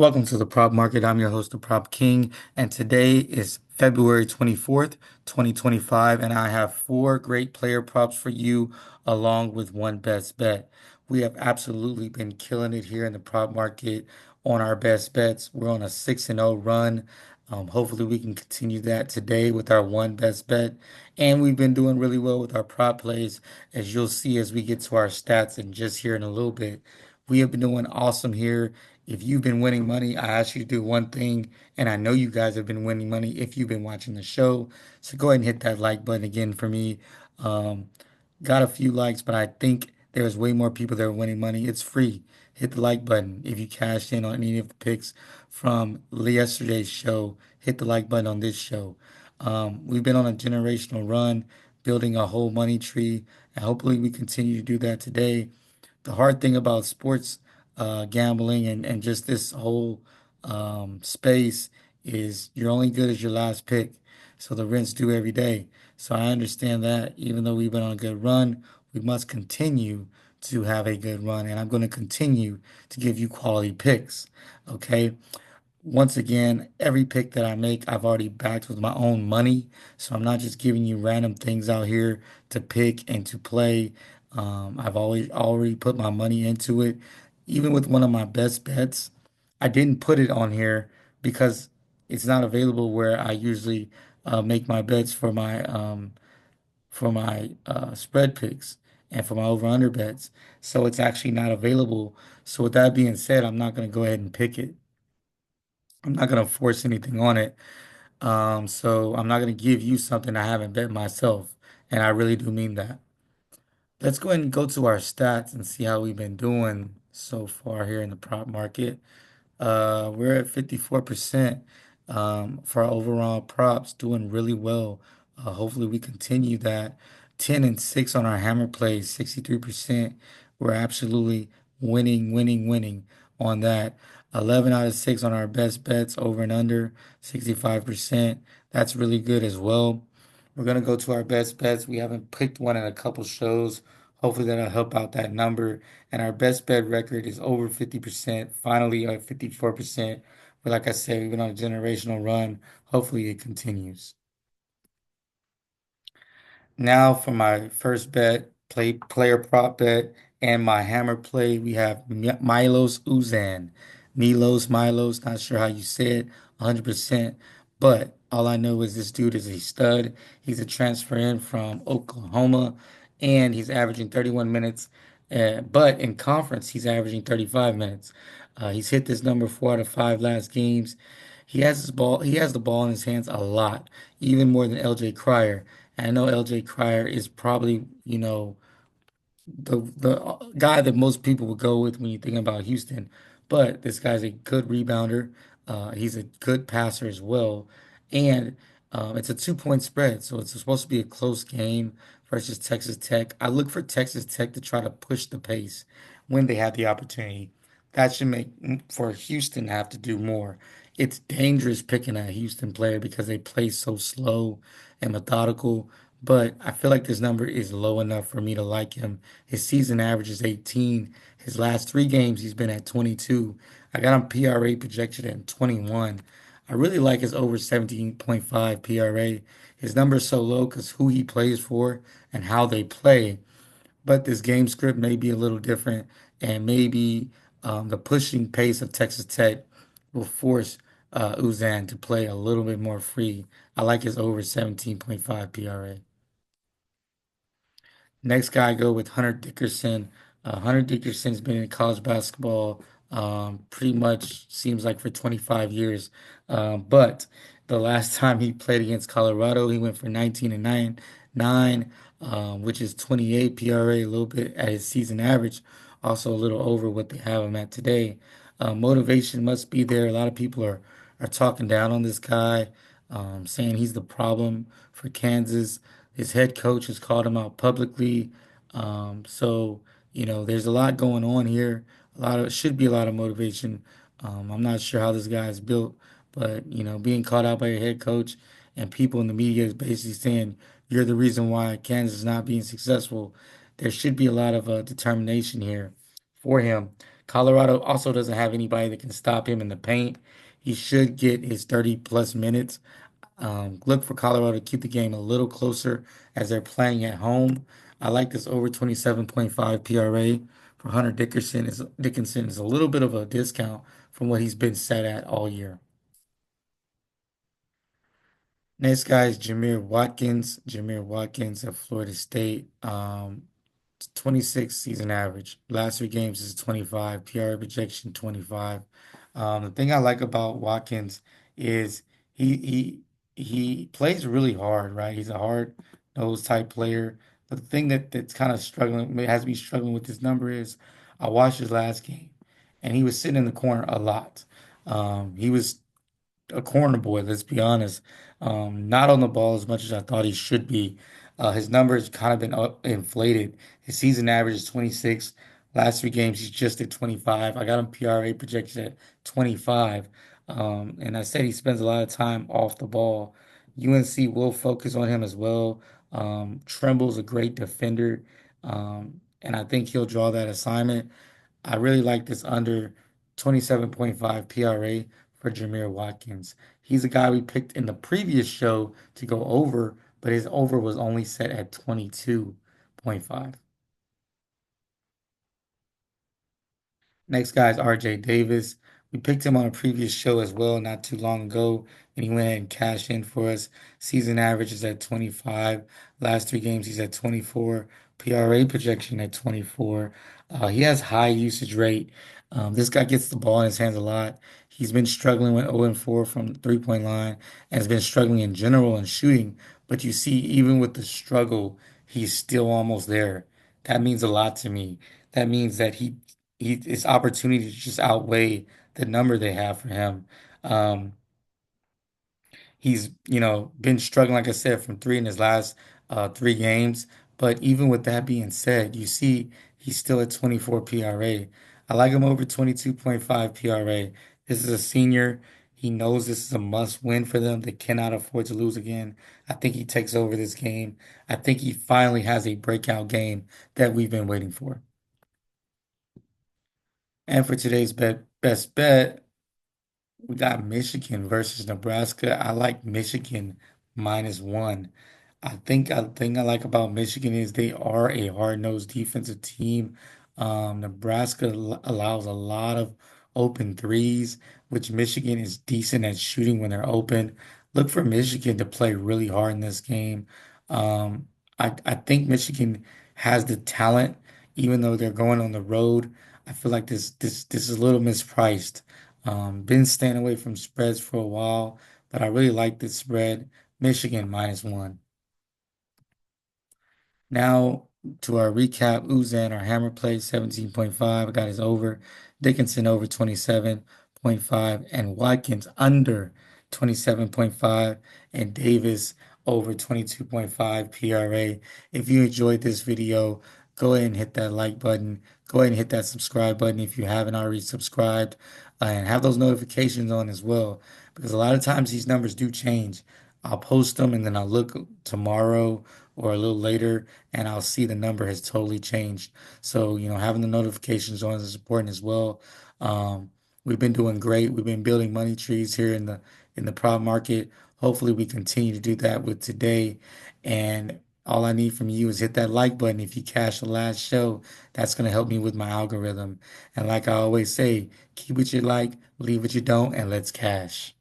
Welcome to the Prop Market. I'm your host, the Prop King, and today is February 24th, 2025, and I have four great player props for you along with one best bet. We have absolutely been killing it here in the prop market on our best bets. We're on a 6-0 run. Hopefully, we can continue that today with our one best bet. And we've been doing really well with our prop plays, as you'll see as we get to our stats and just here in a little bit. We have been doing awesome here. If you've been winning money, I ask you to do one thing, and I know you guys have been winning money if you've been watching the show. So go ahead and hit that like button again for me. Um, got a few likes, but I think there's way more people that are winning money. It's free. Hit the like button. If you cashed in on any of the picks from yesterday's show, hit the like button on this show. We've been on a generational run, building a whole money tree, and hopefully we continue to do that today. The hard thing about sports gambling and just this whole space is you're only good as your last pick. So the rent's due every day. So I understand that even though we've been on a good run, we must continue to have a good run. And I'm going to continue to give you quality picks. Okay. Once again, every pick that I make, I've already backed with my own money. So I'm not just giving you random things out here to pick and to play. I've always already put my money into it. Even with one of my best bets, I didn't put it on here because it's not available where I usually make my bets for my spread picks and for my over under bets. So it's actually not available. So with that being said, I'm not going to go ahead and pick it. I'm not gonna force anything on it. So I'm not gonna give you something I haven't bet myself, and I really do mean that. Let's go ahead and go to our stats and see how we've been doing so far here in the prop market. We're at 54% for our overall props, doing really well. Hopefully we continue that. 10 and 6 on our hammer plays, 63%. We're absolutely winning on that. 11 out of 6 on our best bets over and under, 65%. That's really good as well. We're gonna go to our best bets. We haven't picked one in a couple shows. Hopefully that'll help out that number. And our best bet record is over 50%, finally at 54%. But like I said, we've been on a generational run. Hopefully it continues. Now for my first bet, player prop bet, and my hammer play, we have Milos Uzan. Milos, not sure how you say it, 100%. But all I know is this dude is a stud. He's a transfer in from Oklahoma, and he's averaging 31 minutes. But in conference, he's averaging 35 minutes. He's hit this number 4 out of 5 last games. He has the ball in his hands a lot, even more than LJ Cryer. And I know LJ Cryer is probably, the guy that most people would go with when you think about Houston. But this guy's a good rebounder. He's a good passer as well. And it's a 2 point spread, so it's supposed to be a close game versus Texas Tech. I look for Texas Tech to try to push the pace when they have the opportunity. That should make for Houston have to do more. It's dangerous picking a Houston player because they play so slow and methodical, but I feel like this number is low enough for me to like him. His season average is 18. His last 3 games, he's been at 22. I got him PRA projected at 21. I really like his over 17.5 PRA. His number is so low because who he plays for and how they play. But this game script may be a little different, and maybe the pushing pace of Texas Tech will force Uzan to play a little bit more free. I like his over 17.5 PRA. Next guy, I go with Hunter Dickerson. Hunter Dickerson's been in college basketball pretty much seems like for 25 years. But the last time he played against Colorado, he went for 19 and 9, which is 28 PRA, a little bit at his season average, also a little over what they have him at today. Motivation must be there. A lot of people are talking down on this guy, saying he's the problem for Kansas. His head coach has called him out publicly. So, there's a lot going on here. Should be a lot of motivation. I'm not sure how this guy is built, but being called out by your head coach and people in the media is basically saying you're the reason why Kansas is not being successful. There should be a lot of determination here for him Colorado also doesn't have anybody that can stop him in the paint. He should get his 30 plus minutes. Look for Colorado to keep the game a little closer as they're playing at home. I like this over 27.5 PRA for Hunter Dickinson is a little bit of a discount from what he's been set at all year. Next guy is Jameer Watkins. Jameer Watkins of Florida State. 26 season average. Last three games is 25. PRA projection 25. The thing I like about Watkins is he he he plays really hard, right? He's a hard nose type player. But the thing that's kind of struggling, has me struggling with this number is I watched his last game and he was sitting in the corner a lot. He was a corner boy, let's be honest. Not on the ball as much as I thought he should be. His numbers kind of been inflated. His season average is 26. Last three games, he's just at 25. I got him PRA projected at 25. And I said he spends a lot of time off the ball. UNC will focus on him as well. Tremble's a great defender. And I think he'll draw that assignment. I really like this under 27.5 PRA for Jameer Watkins. He's a guy we picked in the previous show to go over, but his over was only set at 22.5. Next guy is RJ Davis. We picked him on a previous show as well, not too long ago, and he went ahead and cashed in for us. Season average is at 25. Last three games, he's at 24. PRA projection at 24. He has high usage rate. This guy gets the ball in his hands a lot. He's been struggling with 0 and 4 from the three-point line and has been struggling in general in shooting. But you see, even with the struggle, he's still almost there. That means a lot to me. That means that his opportunities just outweigh the number they have for him. Um, he's been struggling, like I said, from three in his last three games. But even with that being said, you see he's still at 24 PRA. I like him over 22.5 PRA. This is a senior. He knows this is a must win for them. They cannot afford to lose again. I think he takes over this game. I think he finally has a breakout game that we've been waiting for. And for today's best bet, we got Michigan versus Nebraska. I like Michigan -1. I think I like about Michigan is they are a hard-nosed defensive team. Nebraska allows a lot of open threes, which Michigan is decent at shooting when they're open. Look for Michigan to play really hard in this game. I think Michigan has the talent, even though they're going on the road. I feel like this is a little mispriced. Been staying away from spreads for a while, but I really like this spread. Michigan -1. Now to our recap, Uzan, our hammer play 17.5. I got his over. Dickinson over 27.5. And Watkins under 27.5. And Davis over 22.5 PRA. If you enjoyed this video, go ahead and hit that like button. Go ahead and hit that subscribe button if you haven't already subscribed. And have those notifications on as well. Because a lot of times these numbers do change. I'll post them and then I'll look tomorrow or a little later and I'll see the number has totally changed. So, having the notifications on is important as well. We've been doing great. We've been building money trees here in the prop market. Hopefully we continue to do that with today. And all I need from you is hit that like button if you catch the last show. That's going to help me with my algorithm. And like I always say, keep what you like, leave what you don't, and let's cash.